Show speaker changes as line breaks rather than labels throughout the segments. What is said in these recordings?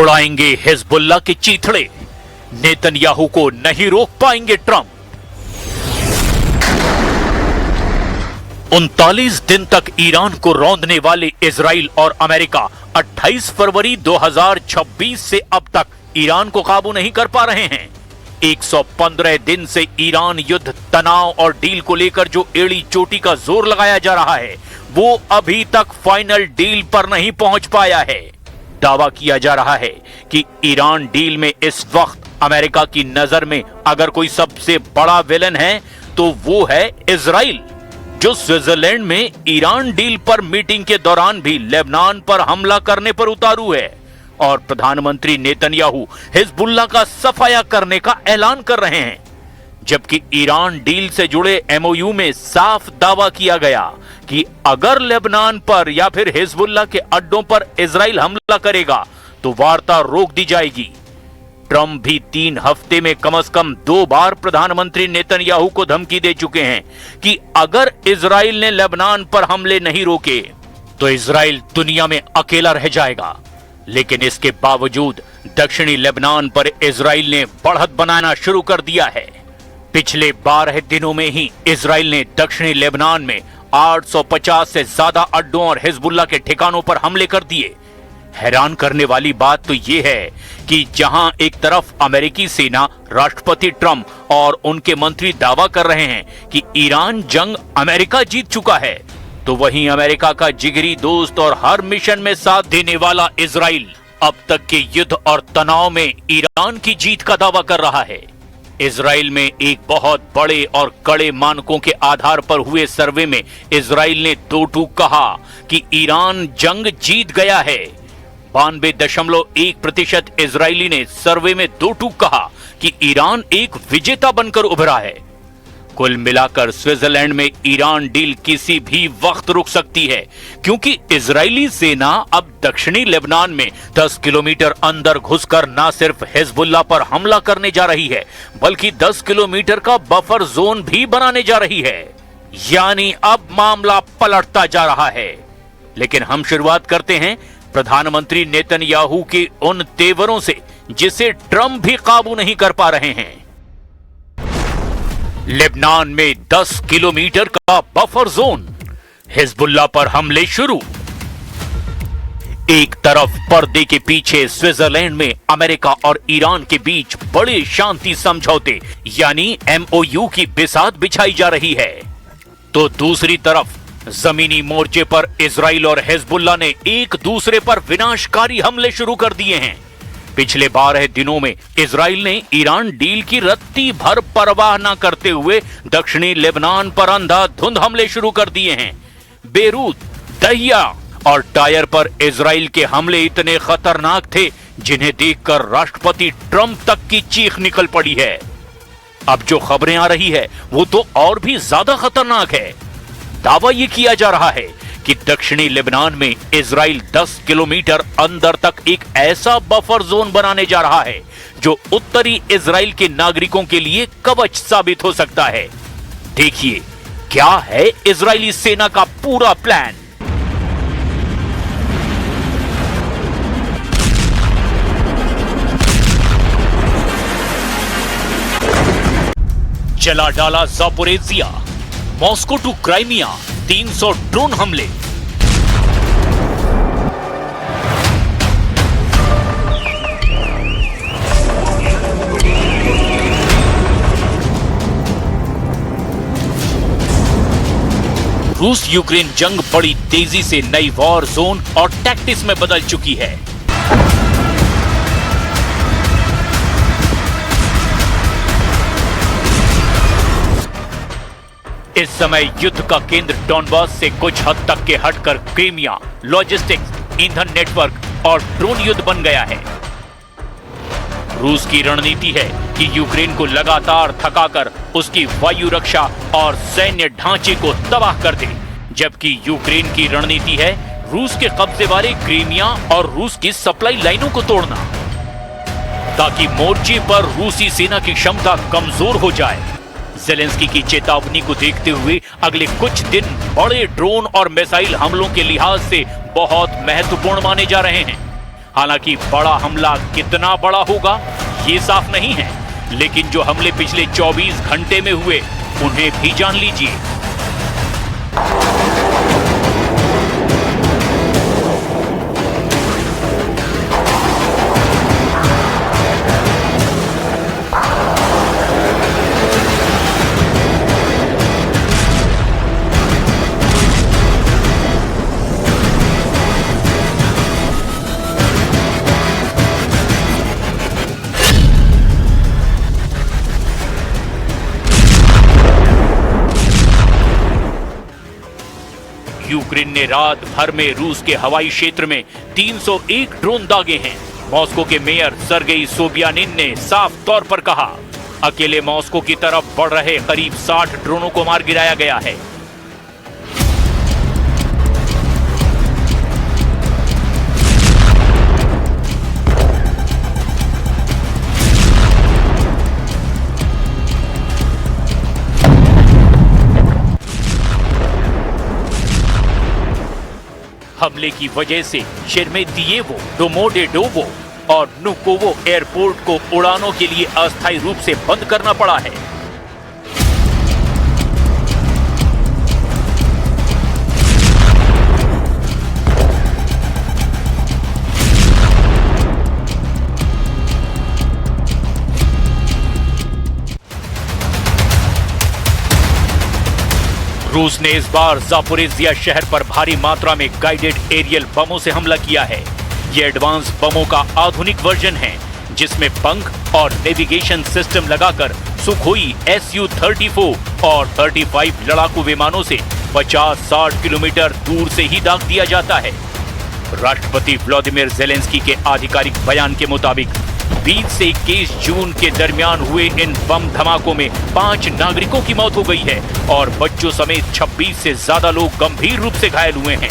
उड़ाएंगे Hezbollah के चीथड़े, Netanyahu को नहीं रोक पाएंगे ट्रंप। 39 दिन तक ईरान को रौंदने वाले इजराइल और अमेरिका 28 फरवरी 2026 से अब तक ईरान को काबू नहीं कर पा रहे हैं। 115 दिन से ईरान युद्ध, तनाव और डील को लेकर जो एड़ी चोटी का जोर लगाया जा रहा है, वो अभी तक फाइनल डील पर नहीं पहुंच पाया है। दावा किया जा रहा है कि ईरान डील में इस वक्त अमेरिका की नजर में अगर कोई सबसे बड़ा विलन है तो वो है इजराइल, जो स्विट्जरलैंड में ईरान डील पर मीटिंग के दौरान भी लेबनान पर हमला करने पर उतारू है और प्रधानमंत्री नेतन्याहू हिजबुल्लाह का सफाया करने का ऐलान कर रहे हैं। जबकि ईरान डील से जुड़े एमओयू में साफ दावा किया गया कि अगर लेबनान पर या फिर हिजबुल्लाह के अड्डों पर इजराइल हमला करेगा तो वार्ता रोक दी जाएगी। ट्रंप भी 3 हफ्ते में कम से कम 2 बार प्रधानमंत्री नेतन्याहू को धमकी दे चुके हैं कि अगर इजराइल ने लेबनान पर हमले नहीं रोके तो इजराइल दुनिया में अकेला रह जाएगा। लेकिन इसके बावजूद दक्षिणी लेबनान पर इजराइल ने बढ़त बनाना शुरू कर दिया है। पिछले 12 दिनों में ही इजराइल ने दक्षिणी लेबनान में 850 से ज्यादा अड्डों और हिजबुल्लाह के ठिकानों पर हमले कर दिए। हैरान करने वाली बात तो यह है कि जहां एक तरफ अमेरिकी सेना, राष्ट्रपति ट्रंप और उनके मंत्री दावा कर रहे हैं कि ईरान जंग अमेरिका जीत चुका है, तो वहीं अमेरिका का जिगरी दोस्त और हर मिशन में साथ देने वाला इजराइल अब तक के युद्ध और तनाव में ईरान की जीत का दावा कर रहा है। इजराइल में एक बहुत बड़े और कड़े मानकों के आधार पर हुए सर्वे में इजराइल ने 2 टूक कहा कि ईरान जंग जीत गया है। 92.1% इजरायली ने सर्वे में 2 टूक कहा कि ईरान एक विजेता बनकर उभरा है। कुल मिलाकर स्विट्जरलैंड में ईरान डील किसी भी वक्त रुक सकती है, क्योंकि इजरायली सेना अब दक्षिणी लेबनान में 10 किलोमीटर अंदर घुसकर न सिर्फ हिजबुल्लाह पर हमला करने जा रही है, बल्कि 10 किलोमीटर का बफर जोन भी बनाने जा रही है। यानी अब मामला पलटता जा रहा है। लेकिन हम शुरुआत करते हैं प्रधानमंत्री नेतन्याहू के उन तेवरों से जिसे ट्रंप भी काबू नहीं कर पा रहे हैं। लेबनान में 10 किलोमीटर का बफर जोन, हिजबुल्लाह पर हमले शुरू। एक तरफ पर्दे के पीछे स्विट्जरलैंड में अमेरिका और ईरान के बीच बड़े शांति समझौते यानी एमओयू की बिसात बिछाई जा रही है, तो दूसरी तरफ जमीनी मोर्चे पर इजराइल और हिजबुल्लाह ने एक दूसरे पर विनाशकारी हमले शुरू कर दिए हैं। पिछले 12 दिनों में इजराइल ने ईरान डील की रत्ती भर परवाह न करते हुए दक्षिणी लेबनान पर अंधाधुंध हमले शुरू कर दिए हैं। बेरूत, दहिया और टायर पर इजराइल के हमले इतने खतरनाक थे जिन्हें देखकर राष्ट्रपति ट्रंप तक की चीख निकल पड़ी है। अब जो खबरें आ रही है वो तो और भी ज्यादा खतरनाक है। दावा यह किया जा रहा है कि दक्षिणी लेबनान में इजराइल 10 किलोमीटर अंदर तक एक ऐसा बफर जोन बनाने जा रहा है जो उत्तरी इजराइल के नागरिकों के लिए कवच साबित हो सकता है। देखिए क्या है इजरायली सेना का पूरा प्लान। चला डाला Zaporizhzhia, Moscow to Crimea 300 drone हमले। रूस यूक्रेन जंग बड़ी तेजी से नई वॉर जोन और टैक्टिक्स में बदल चुकी है। इस समय युद्ध का केंद्र डॉनबास से कुछ हद तक के हटकर क्रीमिया, लॉजिस्टिक्स, ईंधन नेटवर्क और ड्रोन युद्ध बन गया है। रूस की रणनीति है कि यूक्रेन को लगातार थकाकर उसकी वायु रक्षा और सैन्य ढांचे को तबाह कर दे, जबकि यूक्रेन की रणनीति है रूस के कब्जे वाले क्रीमिया और रूस की सप्लाई लाइनों को तोड़ना, ताकि मोर्चे पर रूसी सेना की क्षमता कमजोर हो जाए। ज़ेलेंस्की की चेतावनी को देखते हुए अगले कुछ दिन बड़े ड्रोन और मिसाइल हमलों के लिहाज से बहुत महत्वपूर्ण माने जा रहे हैं। हालांकि बड़ा हमला कितना बड़ा होगा ये साफ नहीं है, लेकिन जो हमले पिछले 24 घंटे में हुए उन्हें भी जान लीजिए। यूक्रेन ने रात भर में रूस के हवाई क्षेत्र में 301 ड्रोन दागे हैं। मॉस्को के मेयर सर्गेई सोबियानिन ने साफ तौर पर कहा, अकेले मॉस्को की तरफ बढ़ रहे करीब 60 ड्रोनों को मार गिराया गया है। हमले की वजह से शेरमेतियेवो, डोमोडेडोवो और नुकोवो एयरपोर्ट को उड़ानों के लिए अस्थायी रूप से बंद करना पड़ा है। रूस ने इस बार जापोरिजिया शहर पर भारी मात्रा में गाइडेड एरियल बमों से हमला किया है। ये एडवांस बमों का आधुनिक वर्जन है, जिसमें पंख और नेविगेशन सिस्टम लगाकर सुखोई Su-34 और 35 लड़ाकू विमानों से 50-60 किलोमीटर दूर से ही दाग दिया जाता है। राष्ट्रपति व्लादिमीर ज़ेलेंस्की के आधिकारिक बयान के मुताबिक 20 से 21 जून के दरमियान हुए इन बम धमाकों में 5 नागरिकों की मौत हो गई है और बच्चों समेत 26 से ज्यादा लोग गंभीर रूप से घायल हुए हैं।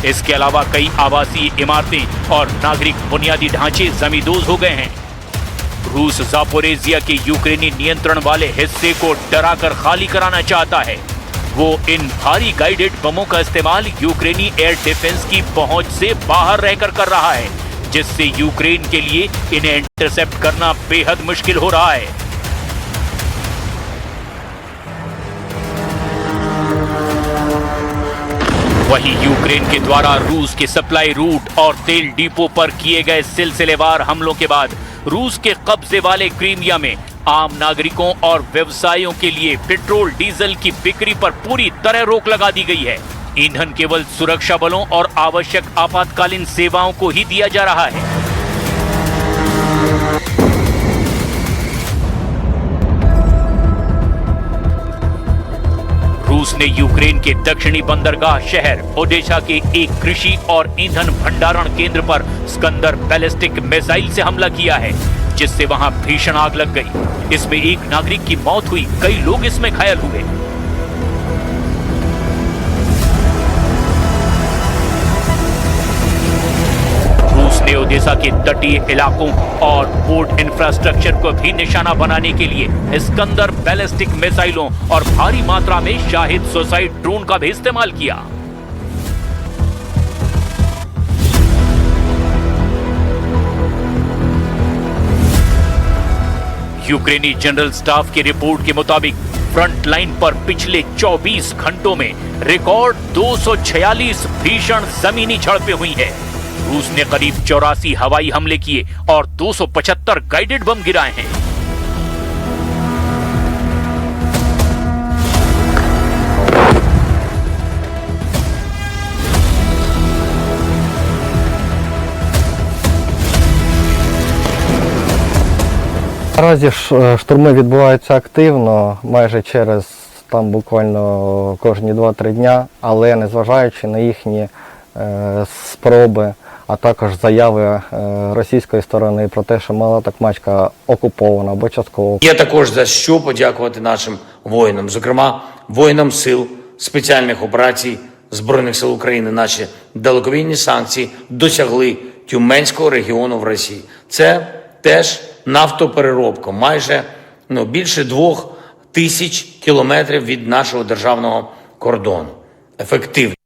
इसके अलावा कई आवासीय इमारतें और नागरिक बुनियादी ढांचे जमींदोज हो गए हैं। रूस जापोरिजिया के यूक्रेनी नियंत्रण वाले हिस्से को डराकर खाली कराना चाहता है। वो इन भारी गाइडेड बमों का इस्तेमाल यूक्रेनी एयर डिफेंस की पहुंच से बाहर रहकर कर रहा है, जिससे यूक्रेन के लिए इन्हें इंटरसेप्ट करना बेहद मुश्किल हो रहा है। वहीं यूक्रेन के द्वारा रूस के सप्लाई रूट और तेल डिपो पर किए गए सिलसिलेवार हमलों के बाद रूस के कब्जे वाले क्रीमिया में आम नागरिकों और व्यवसायों के लिए पेट्रोल डीजल की बिक्री पर पूरी तरह रोक लगा दी गई है। ईंधन केवल सुरक्षा बलों और आवश्यक आपातकालीन सेवाओं को ही दिया जा रहा है। रूस ने यूक्रेन के दक्षिणी बंदरगाह शहर ओडेशा के एक कृषि और ईंधन भंडारण केंद्र पर स्कंदर बैलिस्टिक मिसाइल से हमला किया है, जिससे वहां भीषण आग लग गई। इसमें एक नागरिक की मौत हुई, कई लोग इसमें घायल हुए। ने ओडेसा के तटीय इलाकों और पोर्ट इंफ्रास्ट्रक्चर को भी निशाना बनाने के लिए स्कंदर बैलिस्टिक मिसाइलों और भारी मात्रा में शाहिद सुसाइड ड्रोन का भी इस्तेमाल किया। यूक्रेनी जनरल स्टाफ की रिपोर्ट के मुताबिक फ्रंट लाइन पर पिछले 24 घंटों में रिकॉर्ड 246 भीषण जमीनी झड़पें हुई है। रूस ने करीब 84 हवाई हमले किए और 275 गाइडेड बम गिराए हैं।
Наразі штурми відбуваються активно, майже через там буквально кожні 2-3 дня, але незважаючи на їхні спроби, а також заяви російської сторони про те, що Мала Токмачка окупована або частково.
Є також за що подякувати нашим воїнам, зокрема воїнам сил спеціальних операцій Збройних сил України. Наші далекобійні санкції досягли Тюменського регіону в Росії. Це теж нафтопереробка, майже більше 2000 кілометрів від нашого державного кордону. Ефективно.